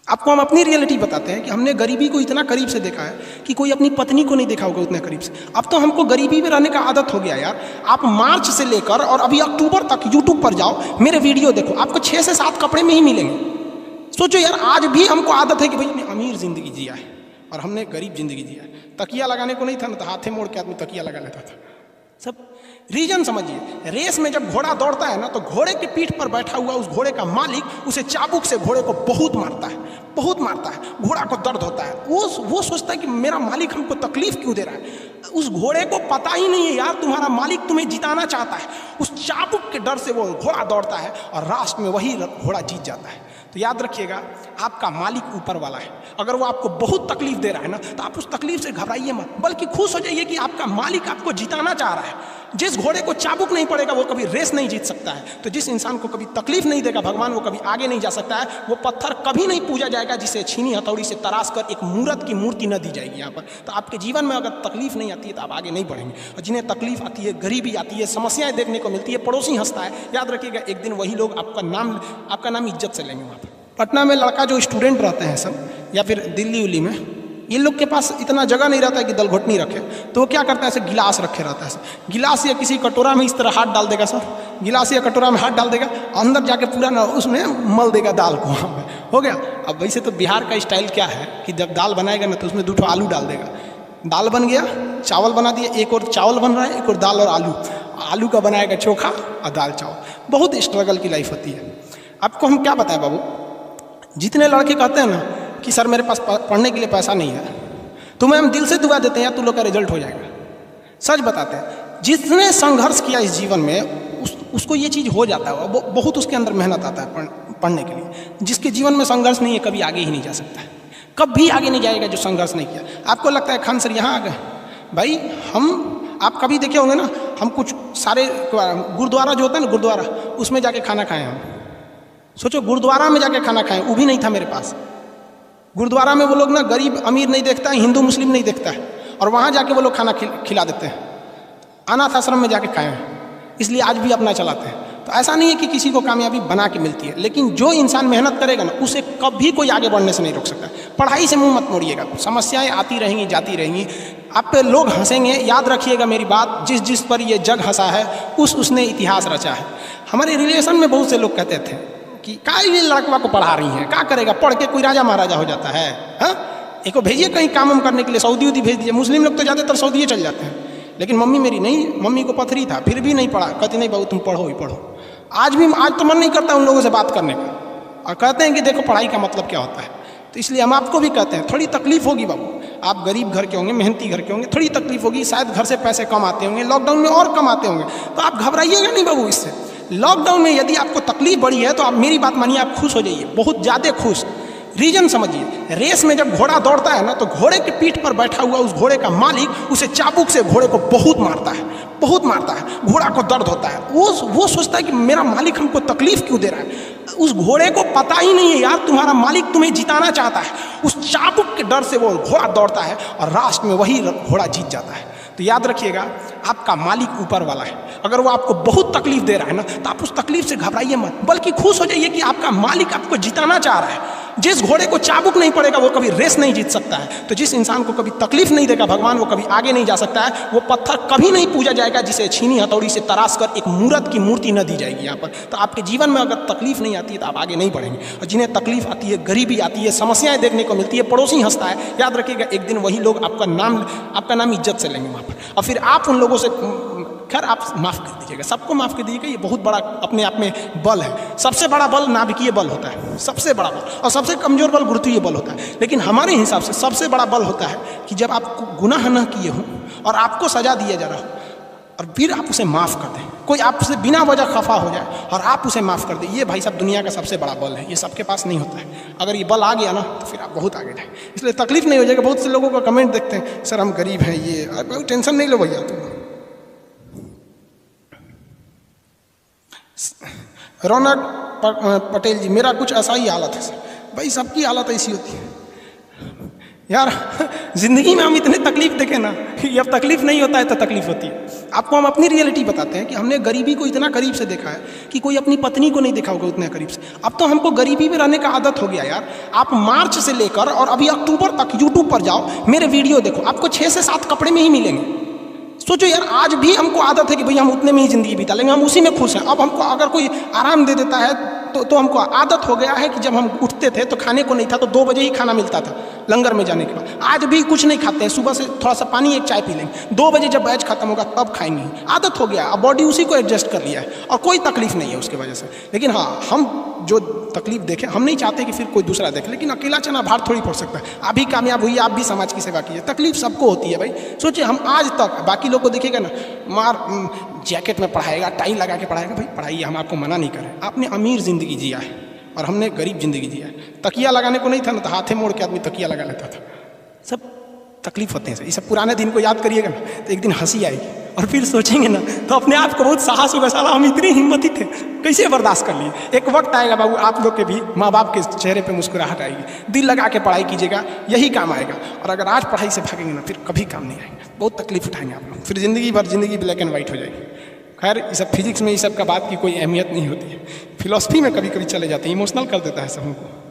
आपको हम अपनी रियलिटी बताते हैं कि हमने गरीबी को इतना करीब से देखा है कि कोई अपनी पत्नी को नहीं देखा होगा उतने करीब से। अब तो हमको गरीबी में रहने का आदत हो गया यार। आप मार्च से लेकर और अभी अक्टूबर तक यूट्यूब पर जाओ, मेरे वीडियो देखो, आपको 6 से 7 कपड़े में ही मिलेंगे। सोचो यार, आज भी हमको आदत है कि भाई हमने अमीर जिंदगी जिया है और हमने गरीब जिंदगी जिया है। तकिया लगाने को नहीं था ना, तो हाथे मोड़ के आदमी तकिया लगा लेता था। सब रीजन समझिए। रेस में जब घोड़ा दौड़ता है ना, तो घोड़े की पीठ पर बैठा हुआ उस घोड़े का मालिक उसे चाबुक से घोड़े को बहुत मारता है, बहुत मारता है। घोड़ा को दर्द होता है। वो सोचता है कि मेरा मालिक हमको तकलीफ क्यों दे रहा है। उस घोड़े को पता ही नहीं है यार, तुम्हारा मालिक तुम्हें जिताना चाहता है। उस चाबुक के डर से वो घोड़ा दौड़ता है और लास्ट में वही घोड़ा जीत जाता है। तो याद रखिएगा, आपका मालिक ऊपर वाला है। अगर वो आपको बहुत तकलीफ दे रहा है ना, तो आप उस तकलीफ से घबराइए मत, बल्कि खुश हो जाइए कि आपका मालिक आपको जिताना चाह रहा है। जिस घोड़े को चाबुक नहीं पड़ेगा वो कभी रेस नहीं जीत सकता है। तो जिस इंसान को कभी तकलीफ नहीं देगा भगवान, वो कभी आगे नहीं जा सकता है। वो पत्थर कभी नहीं पूजा जाएगा जिसे छीनी हथौड़ी से तराश कर एक मूर्त की मूर्ति न दी जाएगी यहाँ पर। तो आपके जीवन में अगर तकलीफ नहीं आती है तो आप आगे नहीं बढ़ेंगे। और जिन्हें तकलीफ आती है, गरीबी आती है, समस्याएं देखने को मिलती है, पड़ोसी हंसता है, याद रखिएगा एक दिन वही लोग आपका नाम इज्जत से लेंगे। वहाँ पर पटना में लड़का जो स्टूडेंट रहते हैं सब, या फिर दिल्ली उल्ली में, इन लोग के पास इतना जगह नहीं रहता है कि दल घोटनी रखे, तो वो क्या करता है, ऐसे गिलास रखे रहता है। गिलास या किसी कटोरा में इस तरह हाथ डाल देगा सर, गिलास या कटोरा में हाथ डाल देगा, अंदर जाके पूरा ना उसमें मल देगा दाल को, वहाँ पे हो गया। अब वैसे तो बिहार का स्टाइल क्या है कि जब दाल बनाएगा ना, तो उसमें 2 आलू डाल देगा। दाल बन गया, चावल बना दिया, एक और चावल बन रहा है, एक और दाल और आलू। आलू का बनाएगा चोखा और दाल चावल। बहुत स्ट्रगल की लाइफ होती है। आपको हम क्या बताएं बाबू, जितने लड़के कहते हैं ना कि सर मेरे पास पढ़ने के लिए पैसा नहीं है, तुम्हें हम दिल से दुआ देते हैं यार, तुम लोग का रिजल्ट हो जाएगा। सच बताते हैं, जिसने संघर्ष किया इस जीवन में उसको ये चीज़ हो जाता है। वो बहुत उसके अंदर मेहनत आता है पढ़ने के लिए। जिसके जीवन में संघर्ष नहीं है, कभी आगे ही नहीं जा सकता है, कभी आगे नहीं जाएगा जो संघर्ष नहीं किया। आपको लगता है खान सर यहाँ आ गए, भाई आप कभी देखे होंगे ना, हम कुछ सारे गुरुद्वारा जो होता है ना, गुरुद्वारा, उसमें जाके खाना खाएं हम। सोचो, गुरुद्वारा में जाके खाना खाएं, वो भी नहीं था मेरे पास। गुरुद्वारा में वो लोग ना गरीब अमीर नहीं देखता है, हिंदू मुस्लिम नहीं देखता है, और वहाँ जाके वो लोग खाना खिला देते हैं। अनाथ आश्रम में जाके खाए हैं, इसलिए आज भी अपना चलाते हैं। तो ऐसा नहीं है कि किसी को कामयाबी बना के मिलती है, लेकिन जो इंसान मेहनत करेगा ना, उसे कभी कोई आगे बढ़ने से नहीं रोक सकता। पढ़ाई से मुंह मत मोड़िएगा, समस्याएं आती रहेंगी, जाती रहेंगी, आप पे लोग हंसेंगे। याद रखिएगा मेरी बात, जिस पर ये जग हंसा है उसने इतिहास रचा है। हमारे रिलेशन में बहुत से लोग कहते थे कि का ये लड़कवा को पढ़ा रही हैं, क्या करेगा, पढ़ के कोई राजा महाराजा हो जाता है। हाँ, एक को भेजिए कहीं काम करने के लिए, सऊदी उदी भेज दीजिए। मुस्लिम लोग तो ज़्यादातर सऊदी चल जाते हैं, लेकिन मम्मी मेरी नहीं, मम्मी को पथरी था, फिर भी नहीं पढ़ा। कहती नहीं बाबू तुम पढ़ो ही पढ़ो। आज तो मन नहीं करता उन लोगों से बात करने का, और कहते हैं कि देखो पढ़ाई का मतलब क्या होता है। तो इसलिए हम आपको भी कहते हैं, थोड़ी तकलीफ होगी बाबू, आप गरीब घर के होंगे, मेहनती घर के होंगे, थोड़ी तकलीफ होगी, शायद घर से पैसे कम आते होंगे, लॉकडाउन में और कम आते होंगे, तो आप घबराइएगा नहीं बाबू इससे। लॉकडाउन में यदि आपको तकलीफ बढ़ी है तो आप मेरी बात मानिए, आप खुश हो जाइए, बहुत ज़्यादा खुश। रीजन समझिए। रेस में जब घोड़ा दौड़ता है ना, तो घोड़े की पीठ पर बैठा हुआ उस घोड़े का मालिक उसे चाबुक से घोड़े को बहुत मारता है, बहुत मारता है। घोड़ा को दर्द होता है। वो सोचता है कि मेरा मालिक हमको तकलीफ क्यों दे रहा है। उस घोड़े को पता ही नहीं है यार, तुम्हारा मालिक तुम्हें जिताना चाहता है। उस चाबुक के डर से वो घोड़ा दौड़ता है और लास्ट में वही घोड़ा जीत जाता है। तो याद रखिएगा, आपका मालिक ऊपर वाला है। अगर वो आपको बहुत तकलीफ दे रहा है ना, तो आप उस तकलीफ से घबराइए मत, बल्कि खुश हो जाइए कि आपका मालिक आपको जिताना चाह रहा है। जिस घोड़े को चाबुक नहीं पड़ेगा वो कभी रेस नहीं जीत सकता है। तो जिस इंसान को कभी तकलीफ नहीं देगा भगवान, वो कभी आगे नहीं जा सकता है। वो पत्थर कभी नहीं पूजा जाएगा जिसे छीनी हथौड़ी से तराश कर एक मूर्त की मूर्ति न दी जाएगी यहाँ पर। तो आपके जीवन में अगर तकलीफ नहीं आती है तो आप आगे नहीं बढ़ेंगे। और जिन्हें तकलीफ आती है, गरीबी आती है, समस्याएं देखने को मिलती है, पड़ोसी हंसता है, याद रखिएगा एक दिन वही लोग आपका नाम इज्जत से लेंगे वहाँ पर। और फिर आप उन लोगों से, खैर आप माफ़ कर दीजिएगा, सबको माफ़ कर दीजिएगा। ये बहुत बड़ा अपने आप में बल है। सबसे बड़ा बल नाभिकीय बल होता है, सबसे बड़ा बल, और सबसे कमजोर बल गुरुत्वीय बल होता है। लेकिन हमारे हिसाब से सबसे बड़ा बल होता है कि जब आप गुनाह न किए हों और आपको सजा दिया जा रहा हो, और फिर आप उसे माफ़ कर दें। कोई आपसे बिना वजह खफा हो जाए और आप उसे माफ़ कर दें, ये भाई साहब दुनिया का सबसे बड़ा बल है। ये सबके पास नहीं होता है। अगर ये बल आ गया ना, तो फिर आप बहुत आगे जाए। इसलिए तकलीफ नहीं हो जाएगा। बहुत से लोगों का कमेंट देखते हैं, सर हम गरीब हैं, ये टेंशन नहीं लो भैया तुम। रौनक पटेल जी, मेरा कुछ ऐसा ही हालत है सर। भाई सबकी हालत ऐसी होती है। यार ज़िंदगी में हम इतने तकलीफ देखे ना कि अब तकलीफ नहीं होता है तो तकलीफ होती है। आपको हम अपनी रियलिटी बताते हैं कि हमने गरीबी को इतना करीब से देखा है कि कोई अपनी पत्नी को नहीं देखा होगा उतने करीब से। अब तो हमको गरीबी में रहने का आदत हो गया यार। आप मार्च से लेकर और अभी अक्टूबर तक यूट्यूब पर जाओ, मेरे वीडियो देखो, आपको 6 से 7 कपड़े में ही मिलेंगे। सोचो यार, आज भी हमको आदत है कि भैया हम उतने में ही ज़िंदगी बिता लेंगे, हम उसी में खुश हैं। अब हमको अगर कोई आराम दे देता है तो हमको आदत हो गया है कि जब हम उठते थे तो खाने को नहीं था तो 2 बजे ही खाना मिलता था लंगर में जाने के बाद। आज भी कुछ नहीं खाते हैं, सुबह से थोड़ा सा पानी एक चाय पी लेंगे, 2 बजे जब बैच खत्म होगा तब खाएंगे। आदत हो गया, अब बॉडी उसी को एडजस्ट कर लिया है और कोई तकलीफ नहीं है उसके वजह से। लेकिन हाँ, हम जो तकलीफ देखें, हम नहीं चाहते कि फिर कोई दूसरा देखे, लेकिन अकेला चना भार थोड़ी पड़ सकता है। आप भी कामयाब हुई, आप भी समाज की सेवा कीजिए। तकलीफ सबको होती है भाई। सोचिए, हम आज तक बाकी लोग को देखिएगा ना, मार जैकेट में पढ़ाएगा, टाई लगा के पढ़ाएगा, भाई पढ़ाइए, हम आपको मना नहीं करें। आपने अमीर ज़िंदगी जिया है और हमने गरीब ज़िंदगी जिया है। तकिया लगाने को नहीं था ना तो हाथे मोड़ के आदमी तकिया लगा लेता था। सब तकलीफ होते हैं। ये सब पुराने दिन को याद करिएगा ना तो एक दिन हंसी आएगी और फिर सोचेंगे ना तो अपने आप को बहुत साहस होगा, साला हम इतने हिम्मती थे, कैसे बर्दाश्त कर लिए। एक वक्त आएगा बाबू, आप लोग के भी माँ बाप के चेहरे पे मुस्कुराहट आएगी। दिल लगा के पढ़ाई कीजिएगा, यही काम आएगा। और अगर आज पढ़ाई से भागेंगे ना फिर कभी काम नहीं आएगा, बहुत तकलीफ उठाएंगे आप लोग, फिर ज़िंदगी भर ज़िंदगी ब्लैक एंड वाइट हो जाएगी। खैर, ये सब फिजिक्स में ये सब का बात की कोई अहमियत नहीं होती है। फिलॉसफी में कभी कभी चले जाते हैं, इमोशनल कर देता है सब हमको।